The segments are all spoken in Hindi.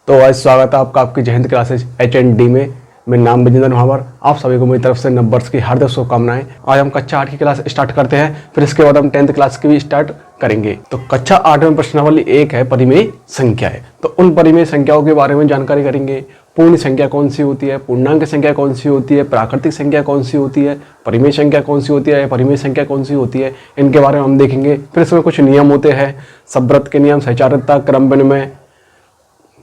तो आज स्वागत है आपका आपकी जय हिंद क्लासेज HND में। मेरा नाम विजेंद्र महावर। आप सभी को मेरी तरफ से नंबर्स की हार्दिक शुभकामनाएं। आज हम कक्षा 8 की क्लास स्टार्ट करते हैं, फिर इसके बाद हम 10th क्लास की भी स्टार्ट करेंगे। तो कक्षा 8 में प्रश्नावली 1 है परिमेय संख्याएं। तो उन परिमेय संख्याओं के बारे में जानकारी करेंगे। पूर्ण संख्या कौन सी होती है, पूर्णांक संख्या कौन सी होती है, प्राकृतिक संख्या कौन सी होती है, परिमेय संख्या कौन सी होती है, परिमेय संख्या कौन सी होती है, इनके बारे में हम देखेंगे। फिर इसमें कुछ नियम होते हैं, शब्दवृत्त के नियम, सहचारिता, क्रम विनिमय,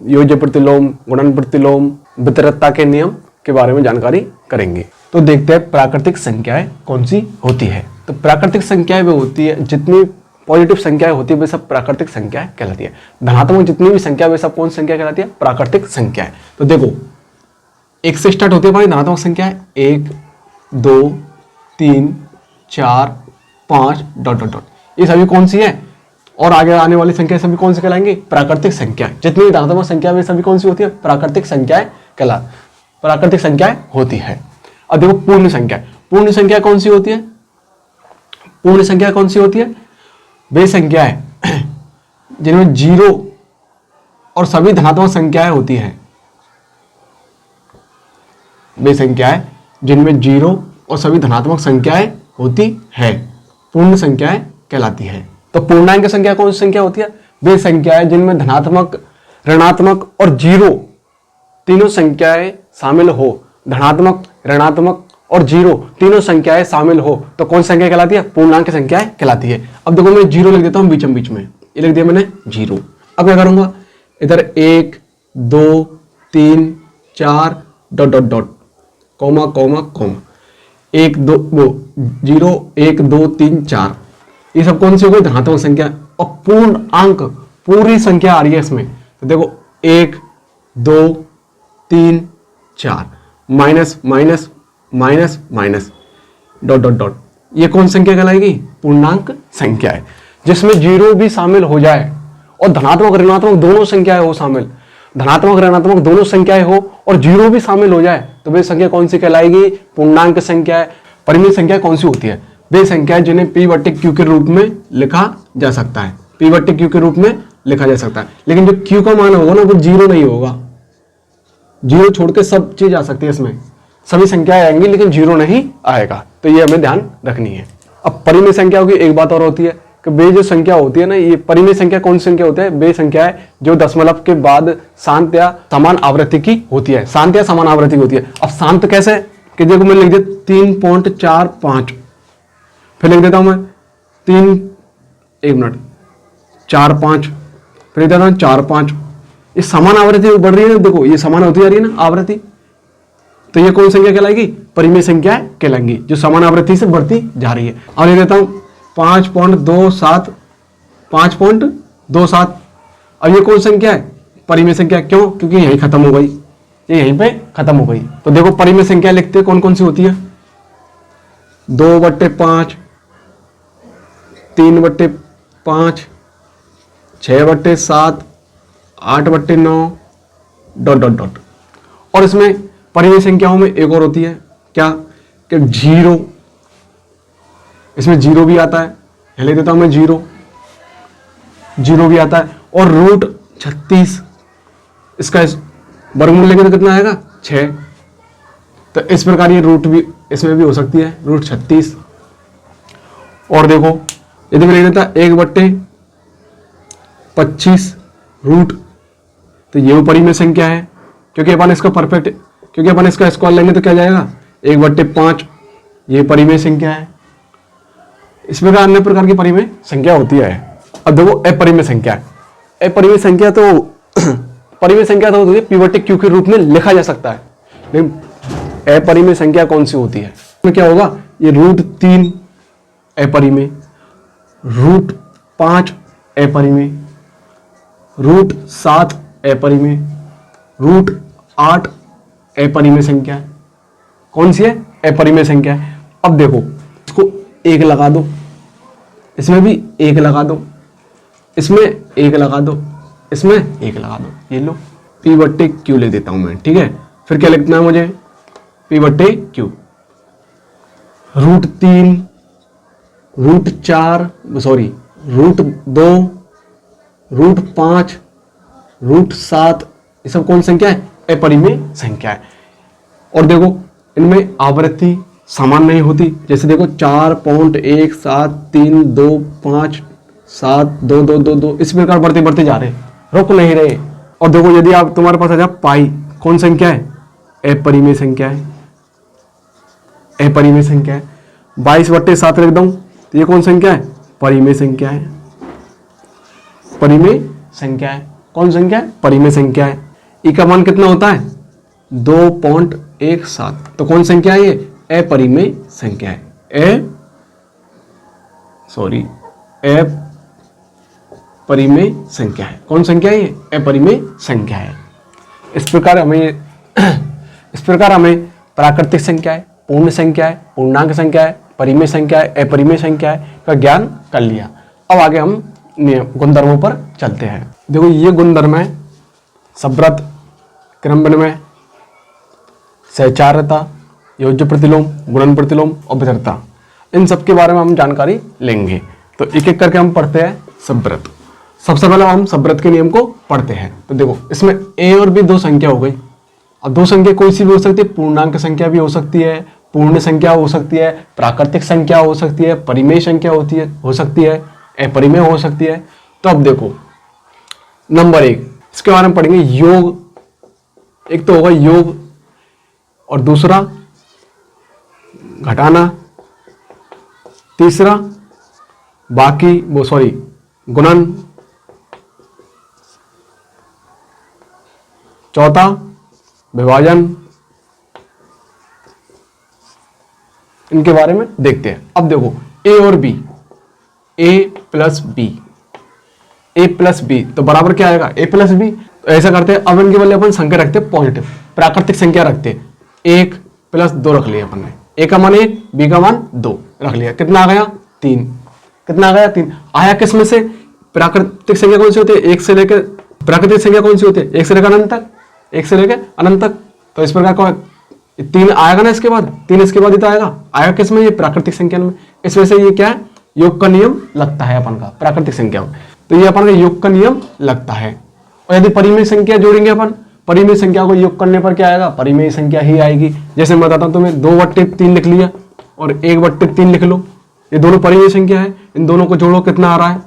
योज्य प्रतिलोम, गुणन प्रतिलोम, वितरकता के नियम के बारे में जानकारी करेंगे। तो देखते हैं प्राकृतिक संख्याएं कौन सी होती है। तो प्राकृतिक संख्याएं वो होती है, जितनी पॉजिटिव संख्याएं होती है वे सब प्राकृतिक संख्याएं कहलाती है। धनात्मक जितनी भी संख्या वे सब कौन सी संख्या कहलाती है, प्राकृतिक संख्याएं। तो देखो 1 से स्टार्ट होती है हमारी धनात्मक संख्याएं, 1 2 3 4 5 डॉट डॉट डॉट, ये सभी कौन सी है। और आगे आने वाली संख्या सभी कौन सी कहलाएंगी, प्राकृतिक संख्याएं। जितनी धनात्मक संख्या वे सभी कौन सी होती है, प्राकृतिक संख्याएं प्राकृतिक संख्याएं होती है। अब देखो पूर्ण संख्या, पूर्ण संख्या कौन सी होती है, पूर्ण संख्या कौन सी होती है, वे संख्याएं जिनमें 0 और सभी धनात्मक संख्याएं होती हैं। वे संख्याएं जिनमें 0 और सभी धनात्मक संख्याएं होती है, पूर्ण संख्याएं कहलाती है। तो पूर्णांक संख्या कौन सी संख्या होती है, वे संख्याएं जिनमें धनात्मक, ऋणात्मक और 0 तीनों संख्याएं शामिल हो। धनात्मक, ऋणात्मक और 0 तीनों संख्याएं शामिल हो तो कौन सी संख्या कहलाती है, पूर्णांक संख्याएं कहलाती है। अब देखो मैं 0 लिख देता हूं बीच में, ये लिख दिया मैंने 0। अब क्या करूंगा, इधर 1 2 3 4 dot dot dot, comma comma comma, 1 2 0 1 2 3 4, ये सब कौन सी हो गई, धनात्मक संख्या। और पूर्ण अंक, पूरी संख्या आ रही है इसमें। तो देखो 1 2 3 4, minus minus minus minus dot dot dot, ये कौन संख्या कहलाएगी, पूर्णांक संख्या है। जिसमें 0 भी शामिल हो जाए और धनात्मक ऋणात्मक दोनों संख्याएं हो शामिल, धनात्मक ऋणात्मक दोनों संख्याएं हो और 0 भी शामिल हो जाए तो वे संख्या कौन सी कहलाएगी, पूर्णांक संख्या है। परिमेय संख्या कौन सी होती है, वे संख्या जिन्हें P/Q के रूप में लिखा जा सकता है, P/Q के रूप में लिखा जा सकता है। लेकिन जो Q का मान होगा ना वो 0 नहीं होगा, 0 छोड़ के सब चीज आ सकती है, इसमें सभी संख्याएं आएंगी लेकिन 0 नहीं आएगा। तो ये हमें ध्यान रखनी है। अब परिमेय संख्याओं की एक बात और होती है कि वे जो संख्या होती है ना, ये परिमेय संख्या कौन सी संख्या होती है, वे संख्या है जो दशमलव के बाद शांत या समान आवृत्ति की होती है, शांत या समान आवृत्ति की होती है। अब शांत कैसे, कि देखो मैं लिख दिया 3.45, फिर लिख देता हूं मैं 4 5, फिर लिख देता हूं 4 5, ये समान आवृत्ति बढ़ रही है। देखो ये समान होती जा रही है ना आवृत्ति, तो ये कौन संख्या कहलाएगी, परिमेय संख्या कहलाएंगी, जो समान आवृत्ति से बढ़ती जा रही है। और लिख देता हूं 5.27, 5.27, अब ये कौन संख्या है, परिमेय संख्या। क्यों, क्योंकि यहीं खत्म हो गई, ये यहीं पे खत्म हो गई। तो देखो परिमेय संख्या लिखते कौन कौन सी होती है, 2/5, 3/5, 6/7, 8/9 डॉट डॉट डॉट। और इसमें परिमेय संख्याओं में एक और होती है क्या, कि 0, इसमें 0 भी आता है, लिख देता हूं मैं 0 भी आता है। और √36, इसका वर्गमूल लेंगे तो कितना आएगा, 6। तो इस प्रकार ये रूट भी इसमें भी हो सकती है, √36। और देखो यदि मैं लिख देता 1/25 रूट, तो ये परिमेय संख्या है, क्योंकि अपन इसका परफेक्ट, क्योंकि अपन इसका स्क्वायर लेंगे तो क्या जाएगा 1/5, ये परिमेय संख्या है। इस प्रकार अन्य प्रकार की परिमेय संख्या होती है। अब देखो अपरिमेय संख्या, अपरिमेय संख्या तो परिमेय संख्या तो होती है P/Q के रूप में लिखा जा सकता है, लेकिन अपरिमेय संख्या कौन सी होती है, इसमें क्या होगा, ये √3 अपरिमेय, √5 अपरिमेय, √7 अपरिमेय, √8 अपरिमेय संख्या है। कौन सी है, अपरिमेय संख्या है। अब देखो इसको 1 लगा दो, इसमें भी 1 लगा दो, इसमें 1 लगा दो, इसमें 1 लगा दो, ये लो P/Q लिख देता हूं मैं, ठीक है। फिर क्या लिखना है मुझे, P/Q, √3, √4 सॉरी √2, √5, √7 ये सब कौन संख्या है? अपरिमेय संख्या है। और देखो इनमें आवृत्ति समान नहीं होती। जैसे देखो 4.1732 इस प्रकार बढ़ते बढ़ते जा रहे, रुक नहीं रहे। और देखो यदि आप तुम्हारे पास आ जाए पाई, कौन संख्या है? अपरिमेय संख्या है, अपरिमेय संख्या है। 22/7 लिख दूं तो ये कौन संख्या है? परिमेय संख्या है, परिमेय संख्या है। कौन संख्या है? परिमेय संख्या है। ई का मान कितना होता है? 2.17। तो कौन संख्या है ये? अपरिमेय संख्या है। अपरिमेय संख्या है। कौन संख्या है ये? अपरिमेय संख्या है। इस प्रकार हमें प्राकृतिक संख्या है, पूर्ण संख्या है, पूर्णांक संख्या है, परिमेय संख्या है, अपरिमेय संख्या है का ज्ञान कर लिया। अब आगे हम गुणधर्मों पर चलते हैं। देखो ये गुणधर्म है सब्रत, क्रमविनिमय, सहचार्यता, योज्य प्रतिलोम, गुणन प्रतिलोम और वितरता। इन सब के बारे में हम जानकारी लेंगे। तो एक एक करके हम पढ़ते हैं सब्रत। सबसे पहले हम सब्रत के नियम को पढ़ते हैं। तो देखो इसमें ए और बी दो संख्या हो गई। अब दो संख्या कोई सी भी हो सकती है, पूर्णांक संख्या भी हो सकती है, पूर्ण संख्या हो सकती है, प्राकृतिक संख्या हो सकती है, परिमेय संख्या हो सकती है, अपरिमेय हो सकती है। तो अब देखो नंबर 1 इसके बारे में पढ़ेंगे योग। एक तो होगा योग और दूसरा घटाना, तीसरा गुणन, चौथा विभाजन। इनके बारे में देखते हैं। अब देखो ए और बी, ए प्लस बी तो बराबर क्या आएगा? ए प्लस बी। तो ऐसा करते हैं, अब इनके बदले अपन संख्या रखते हैं पॉजिटिव, प्राकृतिक संख्या रखते हैं। 1 + 2 रख लिया अपन ने। ए का मान 1, बी का मान 2 रख लिया। कितना आ गया? 3। कितना आ गया? 3 आया। किसमें से? प्राकृतिक संख्या कौन सी होती है? 1 से लेकर, प्राकृतिक संख्या कौन सी होती है? 1 से लेकर अनंत तक, 1 से लेकर अनंत तक। तो इस प्रकार का 3 आएगा ना, इसके बाद 3 इसके बाद ही तो आएगा किसमें? ये प्राकृतिक संख्या में। इस वजह से ये क्या है? योग का नियम लगता है अपन का प्राकृतिक संख्या में। तो ये अपन का योग का नियम लगता है। और यदि परिमेय संख्या जोड़ेंगे अपन, परिमेय संख्या को योग करने पर क्या आएगा? परिमेय संख्या ही आएगी। जैसे मैं बताता हूं तुम्हें, 2/3 लिख लिया और 1/3 लिख लो, ये दोनों परिमेय संख्या है। इन दोनों को जोड़ो, कितना आ रहा है?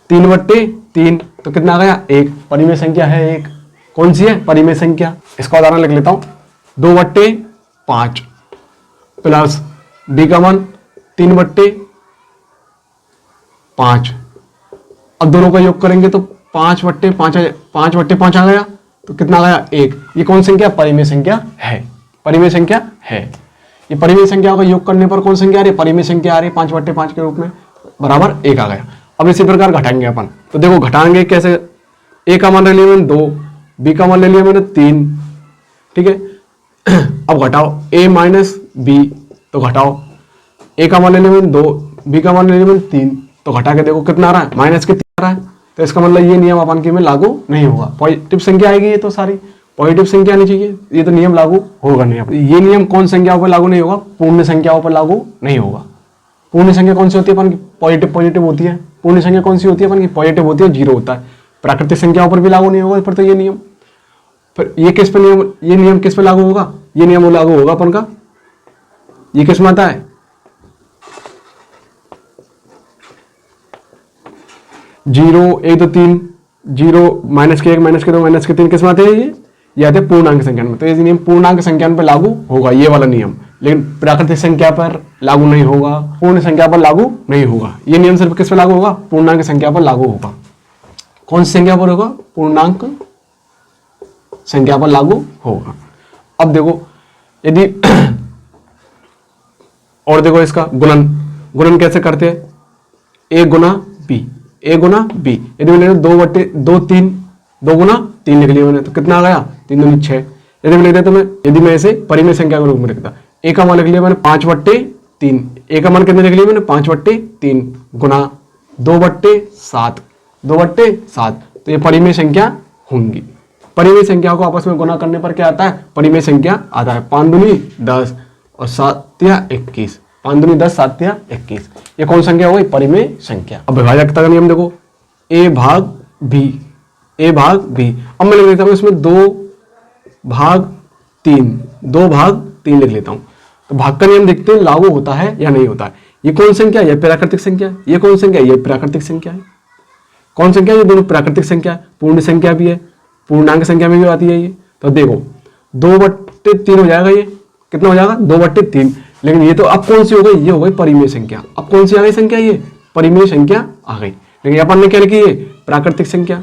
3/3। तो कितना आ गया? 1। परिमेय संख्या है 1। कौन सी है? परिमेय संख्या। इसका उदाहरण लिख लेता हूं, 2/5 प्लस बी का मान 3/5। अब दोनों का योग करेंगे तो 5/5 आ गया। तो कितना आ गया? 1। ये कौन संख्या? परिमेय संख्या है, परिमेय संख्या है। ये परिमेय संख्या का योग करने पर कौन संख्या आ रही है? परिमेय संख्या आ रही है 5/5 के रूप में, बराबर 1 आ गया। अब इसी प्रकार घटाएंगे अपन। तो देखो घटाएंगे कैसे? ए का मान ले लिया मैंने 2, बी का मान ले लिया मैंने 3, ठीक है। अब घटाओ a माइनस बी, तो घटाओ ए का मान ले लिया मैंने 2, बी का मान ले लिया मैंने 3, तो घटा के देखो कितना आ रहा है? माइनस के 3 आ रहा है। तो इसका मतलब ये नियम अपन के में लागू नहीं होगा। पॉजिटिव संख्या आएगी, ये तो सारी पॉजिटिव संख्या आनी चाहिए, ये तो नियम लागू होगा नहीं। ये नियम कौन संख्याओं पर लागू नहीं होगा? पूर्ण संख्याओं पर लागू नहीं होगा। पूर्ण संख्या कौन सी होती है अपन की? पॉजिटिव होती है। पूर्ण संख्या कौन सी होती है अपन की? पॉजिटिव होती है, 0 होता है। प्राकृतिक संख्याओं पर भी लागू नहीं होगा फिर तो ये नियम। फिर ये किस पे नियम, ये नियम किस पे लागू होगा? ये नियम लागू होगा अपन का, ये किस में आता है? 0, 1, 2, 3, 0, -1, -2, -3 किस में आते हैं? ये आते हैं पूर्णांक संख्या में। तो ये नियम पूर्णांक संख्या पर लागू होगा, ये वाला नियम। लेकिन प्राकृतिक संख्या पर लागू नहीं होगा, पूर्ण संख्या पर लागू नहीं होगा। ये नियम सिर्फ किस पर लागू होगा? पूर्णांक संख्या पर लागू होगा। कौन सी संख्या पर होगा? पूर्णांक संख्या पर लागू होगा। अब देखो यदि और देखो इसका गुणन कैसे करते हैं? ए गुना बी। यदि मैंने 2/3 2 गुना 3 लिख लिया मैंने, तो कितना आ गया? 3 दूनी 6। यदि मैं यदि मैं इसे परिमेय संख्या के रूप में लिखता, ए का मान लिख लिया मैंने 5/3। ए का मान कितने लिख लिया मैंने? 5/3 गुना 2/7। तो ये परिमेय संख्या होंगी। परिमेय संख्याओं को आपस में गुना करने पर क्या आता है? परिमेय संख्या आता है। 5 दूनी 10 और 7 या 21। 5 दूनी 10, 7 या 21। ये कौन संख्या हो गई? परिमेय संख्या। अब विभाजकता का नियम देखो, a/b a भाग b। अब मैं लिख देता हूँ इसमें 2 भाग 3, 2 भाग 3 लिख लेता हूँ। तो भाग का नियम देखते हैं लागू होता है या नहीं होता है। ये कौन संख्या है? ये प्राकृतिक संख्या है। ये कौन संख्या है? ये प्राकृतिक संख्या है। कौन संख्या है? ये दोनों प्राकृतिक संख्या है, पूर्ण संख्या भी है, पूर्णांक संख्या में भी आती है ये। तो देखो 2/3 हो जाएगा, ये कितना हो जाएगा? 2/3। लेकिन ये तो अब कौन सी हो गई? ये हो गई परिमेय संख्या। अब कौन सी आ गई संख्या? ये परिमेय संख्या आ गई। लेकिन अपन ने क्या लिखी? ये प्राकृतिक संख्या,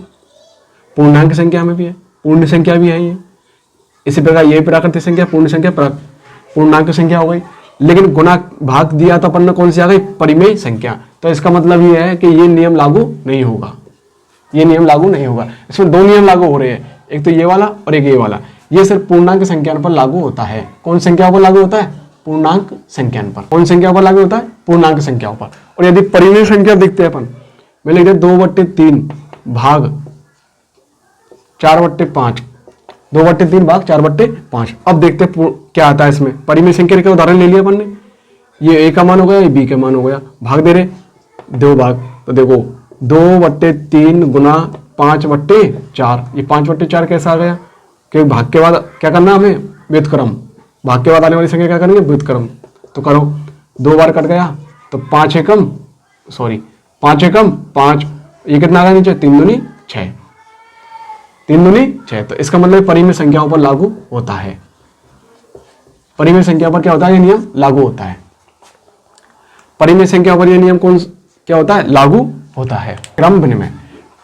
पूर्णांक संख्या में भी है, पूर्ण संख्या भी है ये। इसी प्रकार ये प्राकृतिक संख्या, पूर्ण संख्या, पूर्णांक संख्या हो गई। लेकिन गुणा भाग दिया तो अपन ने कौन सी आ गई? परिमेय संख्या। तो इसका मतलब ये है कि ये नियम लागू नहीं होगा, ये नियम लागू नहीं होगा। इसमें 2 नियम लागू हो रहे हैं, एक तो ये वाला और एक ये वाला। ये सिर्फ पूर्णांक संख्या पर लागू होता है। कौन संख्या पर लागू होता है? पूर्णांक संख्या पर। कौन संख्या पर लागू होता है? पूर्णांक संख्या पर। और यदि परिमेय संख्या देखते हैं अपन, मैं लिख 2/3 भाग 4/5, 2/3 भाग 4/5। अब देखते हैं क्या आता है इसमें। परिमेय संख्या का उदाहरण ले लिया अपन ने, ये a का मान हो गया, ये b का मान हो गया, भाग दे रहे 2 भाग। तो देखो 2/3 गुना 5/4, ये 5/4 कैसा आ गया? क्योंकि भाग के बाद क्या करना हमें? व्युत्क्रम। भाग के बाद आने वाली संख्या क्या करेंगे? व्युत्क्रम। तो करो, 2 बार कट गया तो 5 एकम 5, ये कितना आ गया नीचे? 3 दूनी 6, 3 दूनी 6। तो इसका मतलब परिमेय संख्याओं पर लागू होता है। परिमेय संख्या पर क्या होता है? ये नियम लागू होता है। परिमेय संख्या पर ये नियम क्या होता है? लागू होता है। क्रम विनिमय,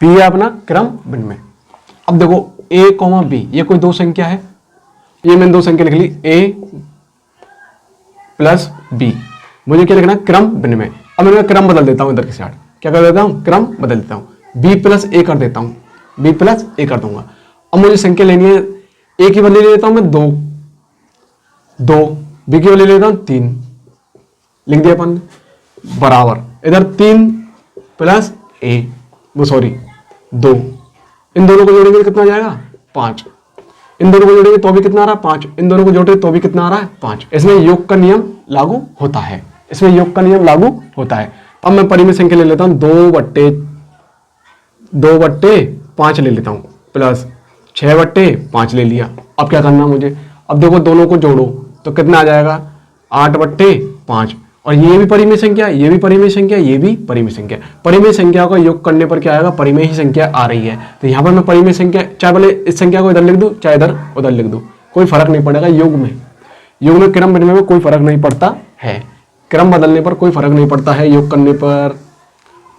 p है अपना क्रम विनिमय। अब देखो a, b, ये कोई 2 संख्या है, ये मैंने 2 संख्या लिख ली, a प्लस b। मुझे क्या लिखना? क्रम विनिमय। अब मैं क्रम बदल देता हूं, इधर की साइड क्या कर देता हूं? क्रम बदल देता हूं, b प्लस a कर देता हूं, b प्लस a कर दूंगा। अब मुझे संख्या लेनी है, a की बदले ले लेता हूं मैं 2, b की बदले ले लेता हूं 3, लिख दिया अपन बराबर। इधर 3 प्लस a, 2, इन दोनों को जोड़ेंगे तो कितना आ जाएगा? 5। इन दोनों को जोड़ेंगे तो भी कितना आ रहा है? 5। इन दोनों को जोड़े तो भी कितना आ रहा है? 5। इसमें योग का नियम लागू होता है, इसमें योग का नियम लागू होता है। अब मैं परिमेय संख्या ले लेता हूं, 2/5 ले लेता हूं, प्लस 6/5 ले लिया। अब क्या करना मुझे? अब देखो दोनों को जोड़ो तो कितना आ जाएगा? 8/5। और ये भी परिमेय संख्या, ये भी परिमेय संख्या, ये भी परिमेय संख्या। परिमेय संख्या का योग करने पर क्या आएगा? परिमेय ही संख्या आ रही है। तो यहाँ पर मैं परिमेय संख्या, चाहे भले इस संख्या को इधर लिख दूं, चाहे इधर उधर लिख दूं, कोई फर्क नहीं पड़ेगा। योग में क्रम विनिमय में कोई फर्क नहीं पड़ता है, क्रम बदलने पर कोई फर्क नहीं पड़ता है, योग करने पर।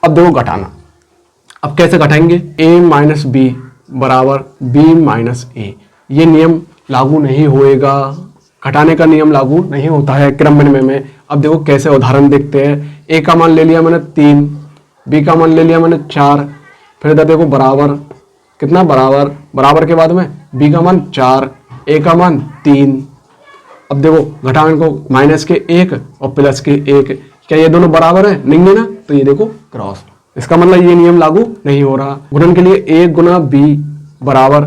अब देखो घटाना, अब कैसे घटाएंगे? a - b बराबर b - a। ये नियम लागू नहीं होएगा, घटाने का नियम लागू नहीं होता है क्रम विनिमय में। अब देखो कैसे उदाहरण देखते हैं। a का मान ले लिया मैंने 3, b का मान ले लिया मैंने 4, फिर इधर देखो बराबर, कितना बराबर के बाद में b का मान 4, a का मान 3। अब देखो घटाने को माइनस के 1 और प्लस के 1, क्या ये दोनों बराबर है? नहीं है ना, तो ये देखो क्रॉस। इसका मतलब ये नियम लागू नहीं हो रहा। गुणन के लिए a गुना b बराबर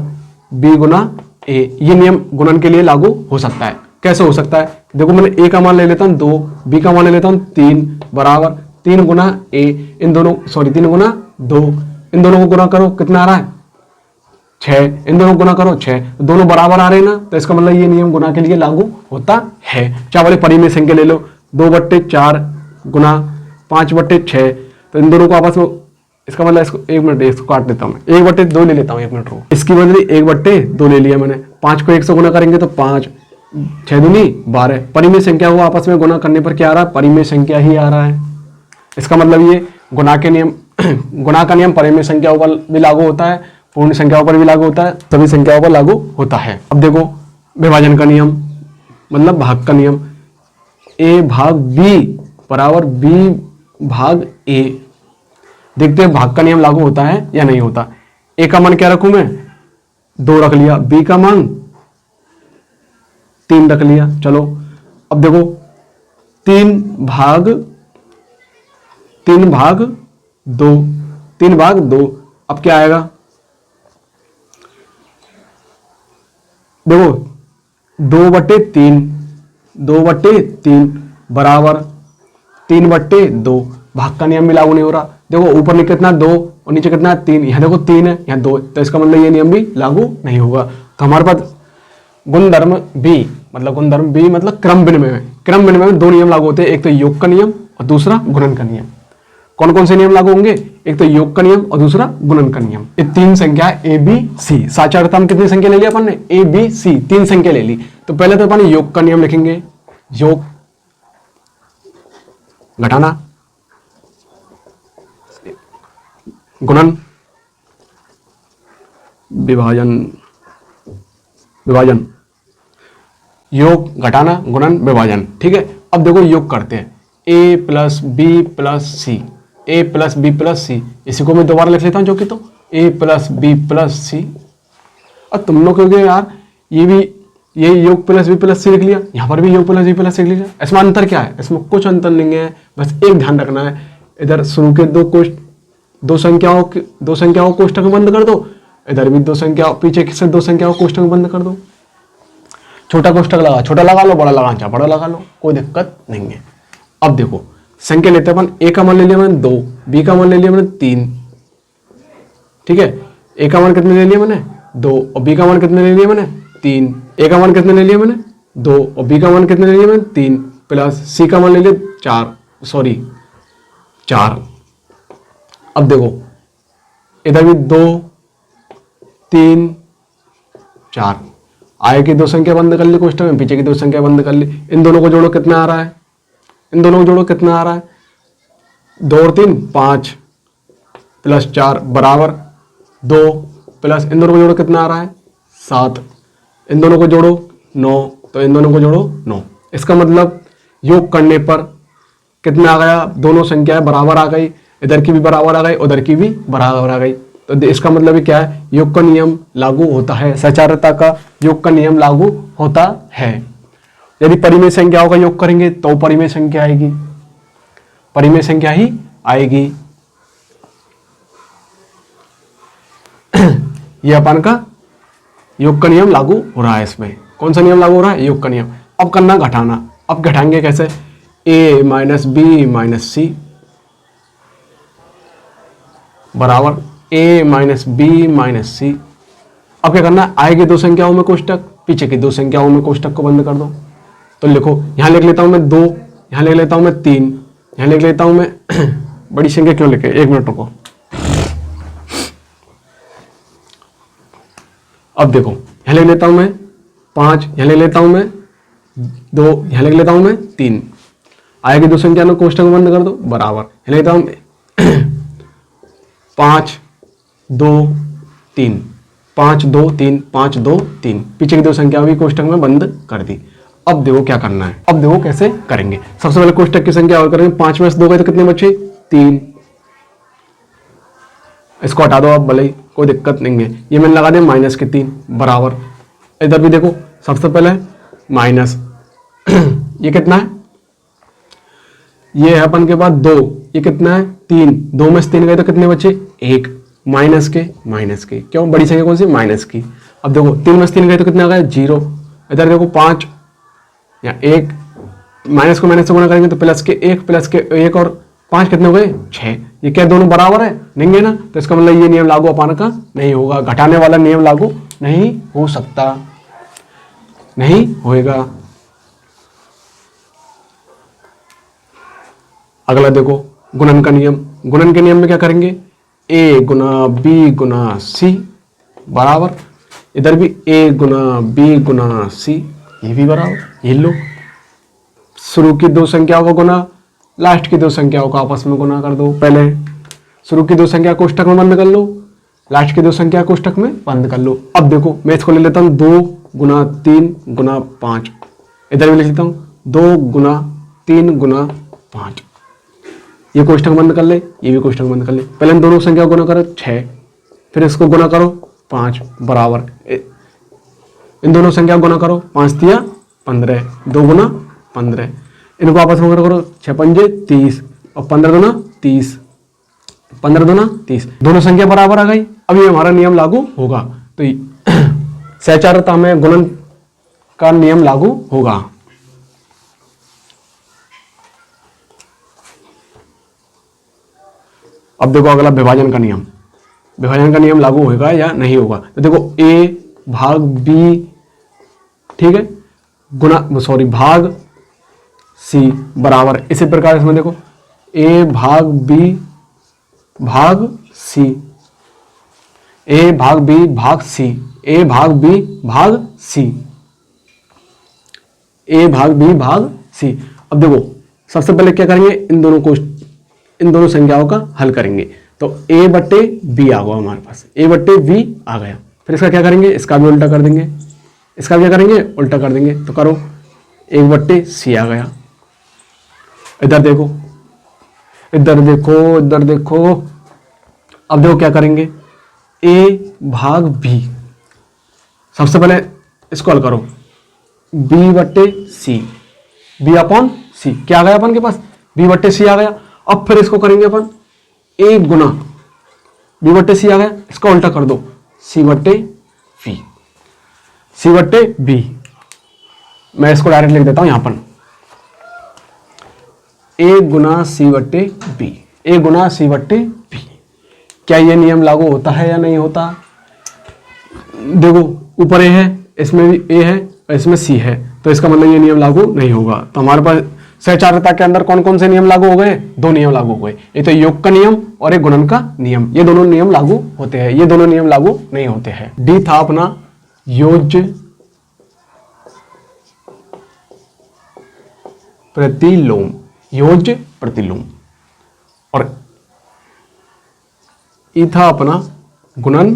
b गुना a, ये नियम गुणन के लिए लागू हो सकता है। कैसे हो सकता है? देखो मैंने a का मान ले लेता हूँ 2, b का मान ले लेता हूँ 3 बराबर 3 गुना a, 3 गुना 2, इन दोनों को गुना करो, कितना आ रहा है? 6। इन दोनों गुना करो 6, दोनों बराबर आ रहे हैं ना, तो इसका मतलब ये नियम गुना के लिए लागू होता है। चाहे वाले परिमेय संख्या ले लो, 2/4 गुना 5/6, तो इन दोनों को आपस में, इसका मतलब इसको 1 मिनट इसको काट देता हूँ, 1/2 ले लेता हूँ, 1 मिनट रो, इसकी बदले 1/2 ले लिया मैंने। 5 को 1 से गुना करेंगे तो 5, 6 दूनी 12। परिमेय संख्या को आपस में गुना करने पर क्या आ रहा है? परिमेय संख्या ही आ रहा है। इसका मतलब ये गुणा का नियम परिमेय संख्याओं पर भी लागू होता है, पूर्ण संख्याओं पर भी लागू होता है, सभी संख्याओं पर लागू होता है। अब देखो विभाजन का नियम, मतलब भाग का नियम, a भाग b बराबर b भाग a। देखते हैं भाग का नियम लागू होता है या नहीं होता। a का मान क्या रखूं मैं? 2 रख लिया, b का मान 3 रख लिया। चलो अब देखो 3 भाग 2, अब क्या आएगा? देखो 2/3 बराबर 3/2। भाग का नियम भी लागू नहीं हो रहा। देखो ऊपर में कितना 2, और नीचे कितना है 3, यहाँ देखो 3 है, यहाँ 2 है, तो इसका मतलब ये नियम भी लागू नहीं होगा। तो हमारे पास गुणधर्म बी मतलब क्रम विनिमय में 2 नियम लागू होते हैं, एक तो योग का नियम और दूसरा गुणन का नियम। कौन कौन से नियम लागू होंगे? एक तो योग का नियम और दूसरा गुणन का नियम। ये 3 संख्या है ए बी सी। साक्षात्कार में कितनी संख्या ले लिया अपन ने? ए बी सी, 3 संख्या ले ली। तो पहले तो अपन योग का नियम लिखेंगे, योग घटाना, गुणन विभाजन, योग घटाना गुणन विभाजन। ठीक है, अब देखो योग करते हैं, a plus B plus C, A plus B plus C, इसी को मैं दोबारा लिख लेता हूं जो कि तो a प्लस बी प्लस सी। अब तुम लोग कहोगे यार ये योग प्लस बी प्लस सी लिख लिया, यहाँ पर भी योग प्लस बी प्लस सी लिख लिया, इसमें अंतर क्या है? इसमें कुछ अंतर नहीं है, बस एक ध्यान रखना है, इधर शुरू के दो संख्याओं को कोष्ठक में बंद कर दो, इधर भी पीछे से 2 संख्याओं को कोष्ठक में बंद कर दो। छोटा कोष्ठक लगा, छोटा लगा लो, बड़ा लगाना चाहे बड़ा लगा लो, कोई दिक्कत नहीं है। अब देखो संख्या लेते हैं अपन, ए का मान ले लिया मैंने 2, बी का मान ले लिया मैंने 3। ठीक है, ए का मान कितने ले लिया मैंने 2 और बी का मान कितने ले लिया मैंने 3। ए का मान कितने ले लिया मैंने 2 और बी का मान कितने ले लिया मैंने 3, प्लस सी का मान ले लिया 4। अब देखो इधर भी 2 3 4, आगे की 2 संख्या बंद कर ली कोष्ठक में, पीछे की 2 संख्या बंद कर ली। इन दोनों को जोड़ो कितना आ रहा है? 2 और 3 5 प्लस 4 बराबर 2, प्लस इन दोनों को जोड़ो कितना आ रहा है 7, इन दोनों को जोड़ो 9, तो इन दोनों को जोड़ो 9। इसका मतलब योग करने पर कितना आ गया? दोनों संख्याएं बराबर आ गई, इधर की भी बराबर आ गई, उधर की भी बराबर आ गई। तो इसका मतलब क्या है? योग का नियम लागू होता है, सचारता का योग का नियम लागू होता है। यदि परिमेय संख्याओं का योग करेंगे तो परिमेय संख्या आएगी, परिमेय संख्या ही आएगी। ये अपन का योग का नियम लागू हो रहा है। इसमें कौन सा नियम लागू हो रहा है? योग का नियम। अब करना घटाना। अब घटाएंगे कैसे? a माइनस बी माइनस सी बराबर a माइनस बी माइनस सी। अब क्या करना है? आगे की 2 संख्याओं में कोष्ठक, पीछे की 2 संख्याओं में कोष्ठक को बंद कर दो। तो लिखो, यहां लिख लेता हूं मैं 2, यहां लिख लेता हूं मैं 3, यहां लिख लेता हूं मैं बड़ी संख्या क्यों लिखे? 1 मिनट रुको। अब देखो, यहां लिख लेता हूं मैं 5, यहां लिख लेता हूं मैं 2, यहां लिख लेता हूं मैं 3, आगे की 2 संख्या में कोष्ठक बंद कर दो बराबर, यहां लेता हूं 5 2 3, 5 2 3, 5 2 3, पीछे की 2 संख्या भी कोष्ठक में बंद कर दी। अब देखो क्या करना है, अब देखो कैसे करेंगे। सबसे पहले कोष्ठक की संख्या और करेंगे, 5 में से 2 गए तो कितने बचे? 3। इसको हटा दो आप, भले ही कोई दिक्कत नहीं है। ये मैंने लगा दिया माइनस के 3 बराबर। इधर भी देखो, सबसे पहले माइनस ये कितना है? ये है अपन के पास 2, ये कितना है? 3। 2 में से 3 गए तो कितने बचे? 1। माइनस के क्यों? बड़ी संख्या कौन सी? माइनस की। अब देखो 3 में से 3 गए तो कितने आ गए? 0। इधर देखो 5 या 1, माइनस को माइनस से गुणा करेंगे तो प्लस के 1 और 5 कितने हो गए? 6। ये क्या दोनों बराबर है? नहीं है ना, तो इसका मतलब ये नियम लागू अपान का नहीं होगा, घटाने वाला नियम लागू नहीं हो सकता, नहीं होएगा। अगला देखो गुणन का नियम। गुणन के नियम में क्या करेंगे? a गुना बी गुना सी बराबर, इधर भी a गुना बी गुना सी, ये भी बराबर। ये लो, शुरू की 2 संख्याओं को गुना, लास्ट की 2 संख्याओं को आपस में गुना कर दो। पहले शुरू की 2 संख्या कोष्ठक में बंद कर लो, लास्ट की 2 संख्या कोष्ठक में बंद कर लो। अब देखो मैं इसको ले लेता हूँ 2 गुना 3 गुना 5, इधर भी लिख लेता हूँ 2 गुना 3 गुना 5। ये कोष्ठक बंद कर ले, ये भी कोष्ठक बंद कर ले। पहले इन दोनों संख्या गुना करो 6, फिर इसको गुना करो 5 बराबर, इन दोनों संख्या गुना करो, 5 तिया 15, 2 गुना 15, इनको आपस में करो 6 पंजे 30 और 15 दूना 30, 15 दूना 30, दोनों संख्या बराबर आ गई। अब ये हमारा नियम लागू होगा, तो सहचारता में गुणन का नियम लागू होगा। अब देखो अगला विभाजन का नियम। विभाजन का नियम लागू होगा या नहीं होगा। तो देखो a भाग b, ठीक है, गुना सॉरी भाग c बराबर, इसी प्रकार इसमें देखो a भाग b भाग c, a भाग b भाग c, a भाग b भाग c, a भाग b भाग c। अब देखो सबसे पहले क्या करेंगे, इन दोनों संख्याओं का हल करेंगे। तो a बट्टे b आ गया हमारे पास, a बट्टे b आ गया। फिर इसका क्या करेंगे, इसका भी उल्टा कर देंगे, इसका क्या करेंगे, उल्टा कर देंगे। तो करो 1 बट्टे c आ गया। इधर देखो, इधर देखो, इधर देखो। अब देखो क्या करेंगे, a भाग b, सबसे पहले इसको हल करो, b बट्टे c, b अपॉन c, क्या आ गया अपन के पास, b बट्टे c आ गया। अब फिर इसको करेंगे अपन a गुना b बट्टे c आ गया, इसका उल्टा कर दो, c बट्टे v, c बट्टे b। मैं इसको डायरेक्ट लिख देता हूं यहां पर, a गुना c बट्टे b, a गुना c बट्टे b। क्या ये नियम लागू होता है या नहीं होता? देखो ऊपर a है, इसमें भी a है, इसमें c है, तो इसका मतलब ये नियम लागू नहीं होगा। तो हमारे पास सहचार्यता के अंदर कौन कौन से नियम लागू हो गए, 2 नियम लागू हो गए, एक तो योग का नियम और एक गुणन का नियम। ये दोनों नियम लागू होते हैं, ये दोनों नियम लागू नहीं होते हैं। डी था अपना योज्य प्रतिलोम, योज्य प्रतिलोम, और ई था अपना गुणन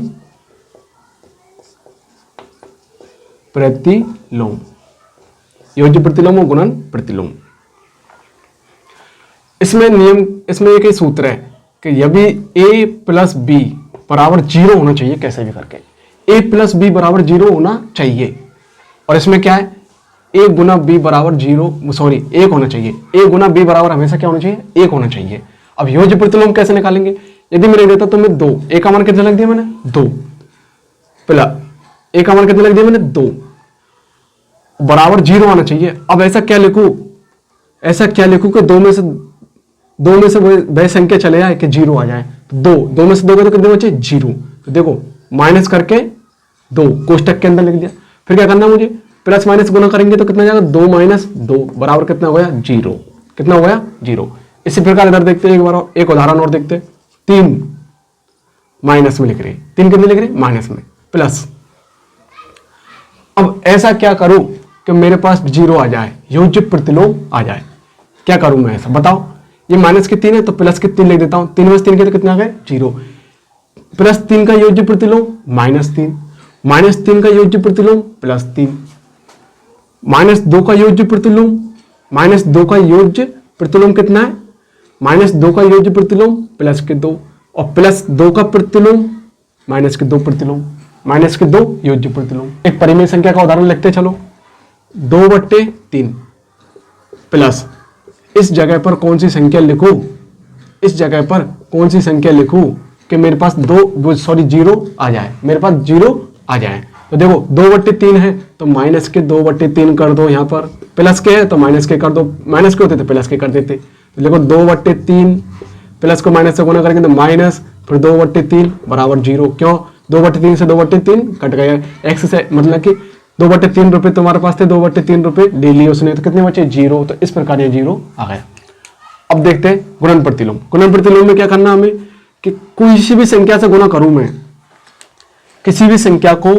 प्रतिलोम, योज्य प्रतिलोम और गुणन प्रतिलोम। इसमें नियम, इसमें एक ही सूत्र है कि यदि a प्लस बी बराबर 0 होना चाहिए, कैसे भी करके a प्लस बी बराबर 0 होना चाहिए। और इसमें क्या है, a गुना b बराबर 0 सॉरी 1 होना चाहिए, a गुना b बराबर हमेशा क्या होना चाहिए, 1 होना चाहिए। अब योज्य प्रतिलोम कैसे निकालेंगे, यदि मैंने देता तो मैं 2, a का मान कितना लग दिया मैंने 2, प्लस a का मान कितना लग दिया मैंने 2, बराबर 0 आना चाहिए। अब ऐसा क्या लिखूं, ऐसा क्या लिखूं कि दो में से वह संख्या चले जाए कि 0 आ जाए। तो 2 में से 2 तो कितने बचे 0। तो देखो माइनस करके 2 कोष्टक के अंदर लिख दिया। फिर क्या करना मुझे, प्लस माइनस गुना करेंगे तो कितना जाएगा, 2 माइनस 2 बराबर कितना हो गया 0, कितना हो गया 0। इसी प्रकार इधर देखते हैं एक बार एक उदाहरण और देखते हैं। 3 माइनस में लिख रहे, 3 कितने लिख रहे माइनस में, प्लस। अब ऐसा क्या करूं कि मेरे पास 0 आ जाए, योज्य प्रतिलोम आ जाए। क्या करूं मैं ऐसा बताओ, ये माइनस के 3 है तो प्लस के 3 लिख देता हूं, 3 में से 3 के तो कितना आ गए 0, प्लस 3 का योज्य प्रतिलोम -3, -3 का योज्य प्रतिलोम +3, -2 का योज्य प्रतिलोम, -2 का योज्य प्रतिलोम कितना है, -2 का योज्य प्रतिलोम प्लस के 2, और +2 का प्रतिलोम माइनस के 2 प्रतिलोम, माइनस के 2 योज्य प्रतिलोम। एक परिमेय संख्या का उदाहरण लिखते चलो, 2/3 प्लस इस जगह पर कौन सी संख्या लिखूं, इस जगह पर कौन सी संख्या लिखूं कि मेरे पास 0 आ जाए, मेरे पास 0 आ जाए। तो देखो 2/3 है तो माइनस के 2/3 कर दो, यहाँ पर प्लस के है तो माइनस के कर दो, माइनस के होते तो प्लस के कर देते। तो देखो 2/3 प्लस को माइनस से गुना करेंगे तो माइनस, फिर 2/3 बराबर 0। क्यों, 2/3 से 2/3 कट गया, एक्स से मतलब कि 2/3 रुपए तुम्हारे पास थे, 2/3 रुपए ले लिए उसने, तो कितने बचे 0। तो इस प्रकार ये 0 आ गया। अब देखते हैं गुणन प्रतिलोम। गुणन प्रतिलोम में क्या करना हमें कि किसी भी संख्या से गुना करूं मैं, किसी भी संख्या को,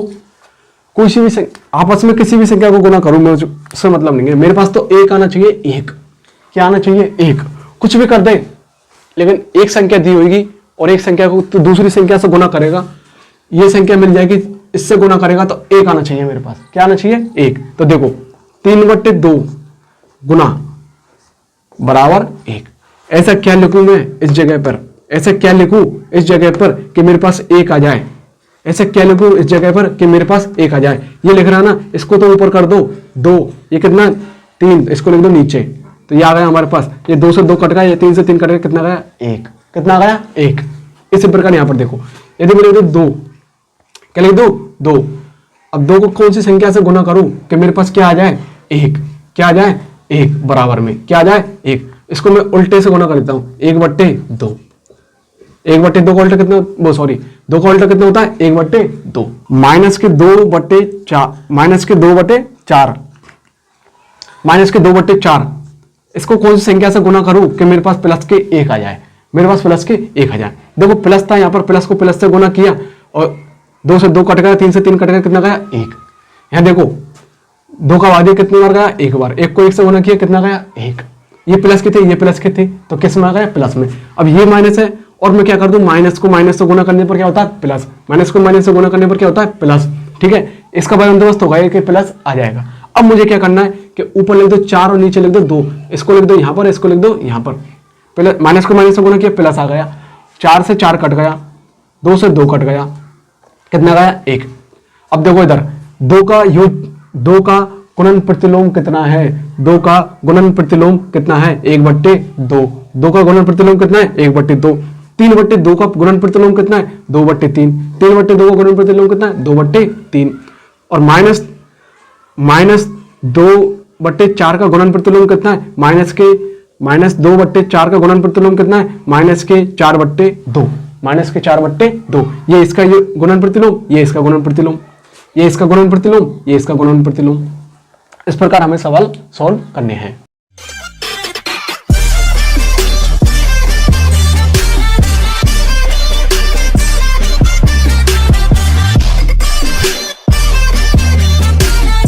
आपस में किसी भी संख्या को गुना करूं मैं, उससे मतलब नहीं है। मेरे पास तो 1 आना चाहिए, 1 क्या आना चाहिए 1, कुछ भी कर दे लेकिन एक संख्या दी होगी और एक संख्या को तो दूसरी संख्या से गुना करेगा, ये संख्या मिल जाएगी, इससे गुना करेगा तो 1 आना चाहिए मेरे पास। क्या आना चाहिए 1। तो देखो 3/2 गुना बराबर 1। ऐसा क्या लिखूं मैं इस जगह पर, ऐसा क्या लिखूं इस जगह पर कि मेरे पास 1 आ जाए, ऐसा क्या लिखूं इस जगह पर कि मेरे पास 1 आ जाए। ये लिख रहा ना, इसको तो ऊपर कर दो 2, ये कितना 3, इसको लिख दो नीचे, तो ये आ गया हमारे पास। ये 2 से 2 कट गया, ये 3 से 3 कट गया, कितना गया 1, कितना आ गया 1। इसी प्रकार यहां पर देखो, यदि मैं लिख दो 2, क्या लिख दो 2। अब 2 को कौन सी संख्या से गुना करूं कि मेरे पास क्या आ जाए 1, क्या आ जाए 1 बराबर में क्या आ जाए 1। इसको मैं उल्टे से गुना कर देता हूं, 1/2, एक बट्टे दो का उल्टा कितना, वो सॉरी, दो का उल्टा कितना होता है, एक बट्टे दो। माइनस के दो बट्टे चार, माइनस के दो बट्टे चार, माइनस के दो बट्टे चार, इसको कौन सी संख्या से गुना करूं कि मेरे पास प्लस के एक आ जाए, मेरे पास प्लस के एक आ जाए। देखो प्लस था, यहाँ पर प्लस को प्लस से गुना किया और दो से दो कट गया, तीन से तीन कट गया, कितना गया, एक। यहाँ देखो दो का वादी कितनी बार गया, एक बार, एक को एक से गुना किया, कितना गया, एक। ये प्लस के थे, ये प्लस के थे, तो किस में आ गया, प्लस में। अब ये माइनस है और मैं क्या कर दूं, माइनस को माइनस से गुना करने पर क्या होता है, प्लस, माइनस को माइनस से गुना करने पर क्या होता है, प्लस। ठीक है, इसका बंदोबस्त होगा कि प्लस आ जाएगा। अब मुझे क्या करना है कि ऊपर लिख दो चार और नीचे लिख दो दो, इसको लिख दो यहाँ पर, इसको लिख दो यहाँ पर। पहले माइनस को माइनस से गुना किया, प्लस आ गया, चार से चार कट गया, दो से दो कट गया, कितना गया, एक। अब देखो इधर दो का गुणन प्रतिलोम कितना है, दो का गुणन प्रतिलोम कितना है, एक बट्टे दो। दो का गुणन प्रतिलोम कितना है, एक बट्टे दो। तीन बट्टे दो का गुणन प्रतिलोम कितना है, दो बट्टे तीन। तीन बट्टे दो का गुणन प्रतिलोम कितना है, दो बट्टे तीन। और माइनस दो बट्टे चार का गुणन प्रतिलोम कितना है, माइनस दो बट्टे चार का गुणन प्रतिलोम कितना है, माइनस के चार बट्टे दो, माइनस के चार बट्टे दो। ये इसका ये गुणन प्रतिलोम, ये इसका गुणन प्रतिलोम, ये इसका गुणन प्रतिलोम, ये इसका गुणन प्रतिलोम। इस प्रकार हमें सवाल सॉल्व करने हैं।